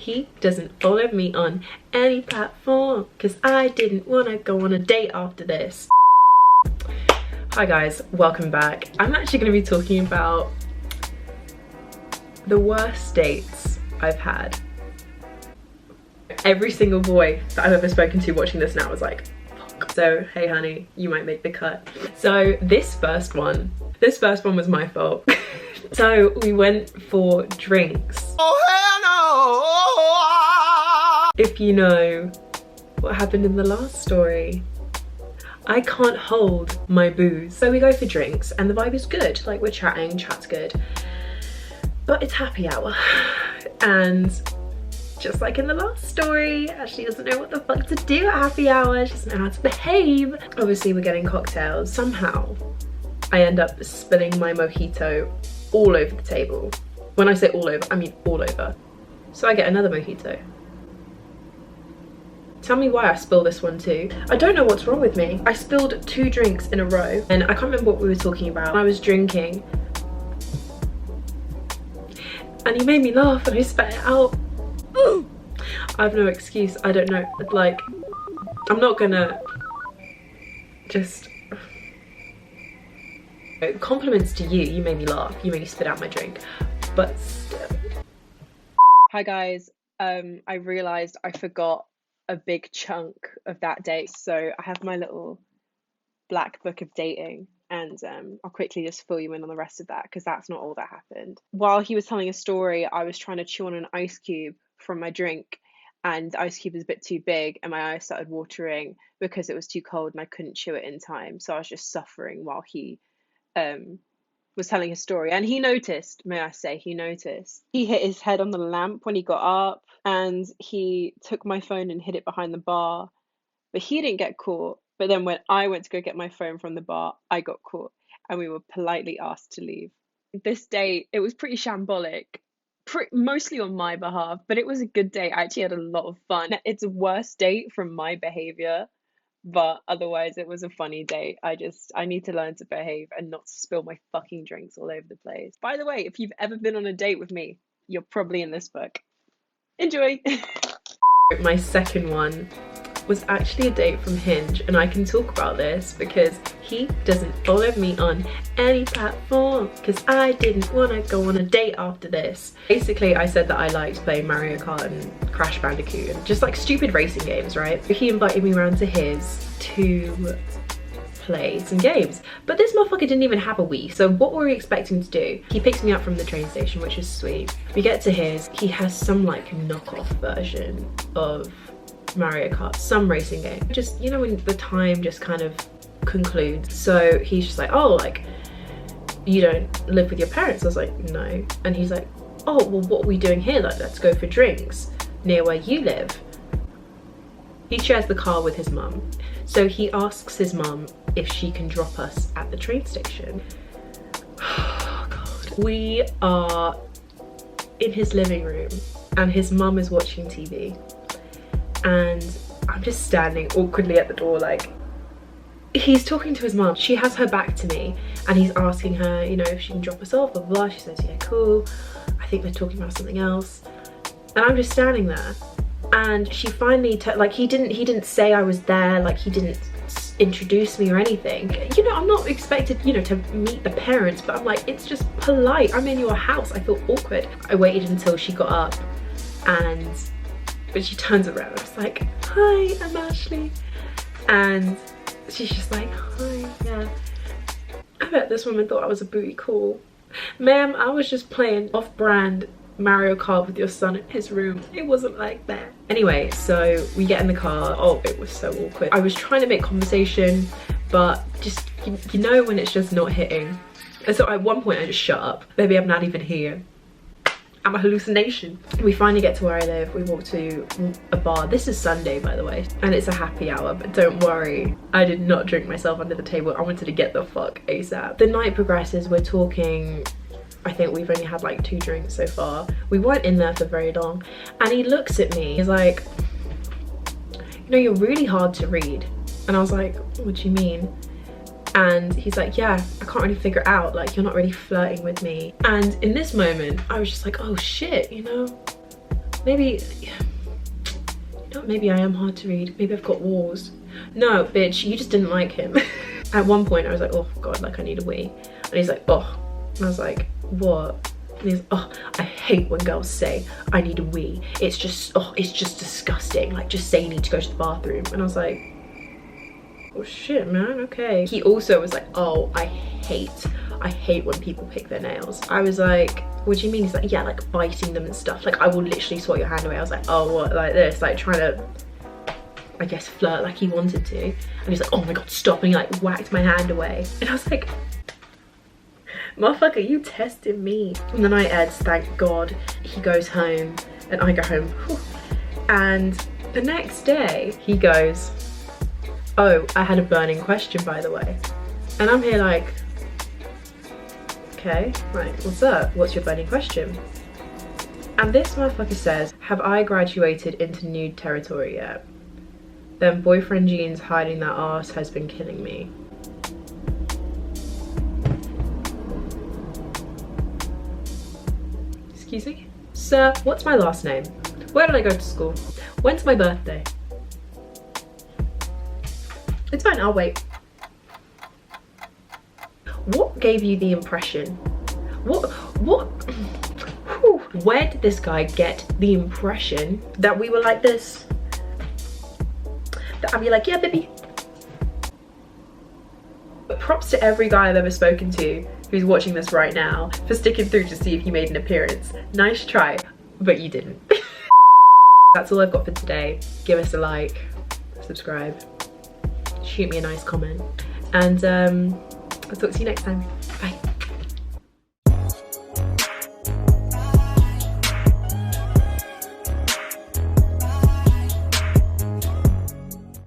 he doesn't follow me on any platform because I didn't want to go on a date after this. Hi guys, welcome back. I'm actually going to be talking about the worst dates I've had. Every single boy that I've ever spoken to watching this now was like, fuck. So hey honey, you might make the cut. So this first one was my fault. So we went for drinks. Oh hell no! If you know what happened in the last story, I can't hold my booze. So we go for drinks and the vibe is good. Like we're chatting, chat's good. But it's happy hour. And just like in the last story, Ashley doesn't know what the fuck to do at happy hour. She doesn't know how to behave. Obviously we're getting cocktails. Somehow I end up spilling my mojito all over the table. When I say all over, I mean all over. So I get another mojito. Tell me why I spilled this one too. I don't know what's wrong with me. I spilled 2 drinks in a row and I can't remember what we were talking about. I was drinking and he made me laugh and I spat it out. Ooh. I have no excuse. I don't know. Like, I'm not gonna just... Compliments to you. You made me laugh. You made me spit out my drink. But still. Hi guys. I realised I forgot a big chunk of that date. So I have my little black book of dating. And I'll quickly just fill you in on the rest of that because that's not all that happened. While he was telling a story, I was trying to chew on an ice cube from my drink and the ice cube was a bit too big and my eyes started watering because it was too cold and I couldn't chew it in time. So I was just suffering while he was telling his story. And he noticed, may I say, he noticed. He hit his head on the lamp when he got up and he took my phone and hid it behind the bar. But he didn't get caught. But then when I went to go get my phone from the bar, I got caught and we were politely asked to leave. This date, it was pretty shambolic, mostly on my behalf, but it was a good date. I actually had a lot of fun. It's a worse date from my behavior, but otherwise it was a funny date. I need to learn to behave and not spill my fucking drinks all over the place. By the way, if you've ever been on a date with me, you're probably in this book. Enjoy. My second one was actually a date from Hinge, and I can talk about this because he doesn't follow me on any platform because I didn't want to go on a date after this. Basically, I said that I liked playing Mario Kart and Crash Bandicoot and just like stupid racing games, right? He invited me around to his to play some games, but this motherfucker didn't even have a Wii, so what were we expecting to do? He picks me up from the train station, which is sweet. We get to his, he has some like knockoff version of Mario Kart, some racing game, just, you know, when the time just kind of concludes. So he's just like, oh, like, you don't live with your parents? I was like, no. And he's like, oh, well, what are we doing here? Like, let's go for drinks near where you live. He shares the car with his mum, so he asks his mum if she can drop us at the train station. Oh god. We are in his living room and his mum is watching TV. And I'm just standing awkwardly at the door, like, he's talking to his mum. She has her back to me and he's asking her, you know, if she can drop us off, blah, blah, blah. She says, yeah, cool. I think they're talking about something else. And I'm just standing there. And she finally, like, he didn't say I was there, like, he didn't introduce me or anything. You know, I'm not expected, you know, to meet the parents, but I'm like, it's just polite. I'm in your house. I feel awkward. I waited until she got up and when she turns around, I was like, hi, I'm Ashley. And she's just like, hi, yeah. I bet this woman thought I was a booty call. Ma'am, I was just playing off-brand Mario Kart with your son in his room. It wasn't like that. Anyway, so we get in the car. Oh, it was so awkward. I was trying to make conversation, but just, you know when it's just not hitting. And so at one point I just shut up. Baby, I'm not even here. I'm a hallucination. We finally get to where I live. We walk to a bar. This is Sunday, by the way, and it's a happy hour, but don't worry, I did not drink myself under the table. I wanted to get the fuck ASAP. The night progresses. We're talking. I think we've only had like 2 drinks so far. We weren't in there for very long. And he looks at me, he's like, you know, you're really hard to read. And I was like, what do you mean? And he's like, yeah, I can't really figure it out, like, you're not really flirting with me. And in this moment I was just like, oh shit, you know, Maybe, you know, maybe I am hard to read. Maybe I've got walls. No, bitch, you just didn't like him. At one point I was like, oh God, like I need a wee. And he's like, oh. And I was like, what? And he's, oh, I hate when girls say I need a wee. It's just, oh, it's just disgusting. Like, just say you need to go to the bathroom. And I was like, oh shit, man, okay. He also was like, oh, I hate when people pick their nails. I was like, what do you mean? He's like, yeah, like biting them and stuff. Like, I will literally swat your hand away. I was like, oh, what, like this? Like trying to, I guess, flirt like he wanted to. And he's like, oh my God, stop. And he like whacked my hand away. And I was like, motherfucker, you tested me. And the night ends, thank God. He goes home and I go home. And the next day he goes, oh, I had a burning question, by the way. And I'm here like, okay, right, what's up? What's your burning question? And this motherfucker says, have I graduated into nude territory yet? Then boyfriend jeans hiding that ass has been killing me. Excuse me? Sir, what's my last name? Where did I go to school? When's my birthday? It's fine, I'll wait. What gave you the impression? Where did this guy get the impression that we were like this? That I'd be like, yeah, baby. But props to every guy I've ever spoken to who's watching this right now for sticking through to see if you made an appearance. Nice try, but you didn't. That's all I've got for today. Give us a like, subscribe, shoot me a nice comment, and I'll talk to you next time.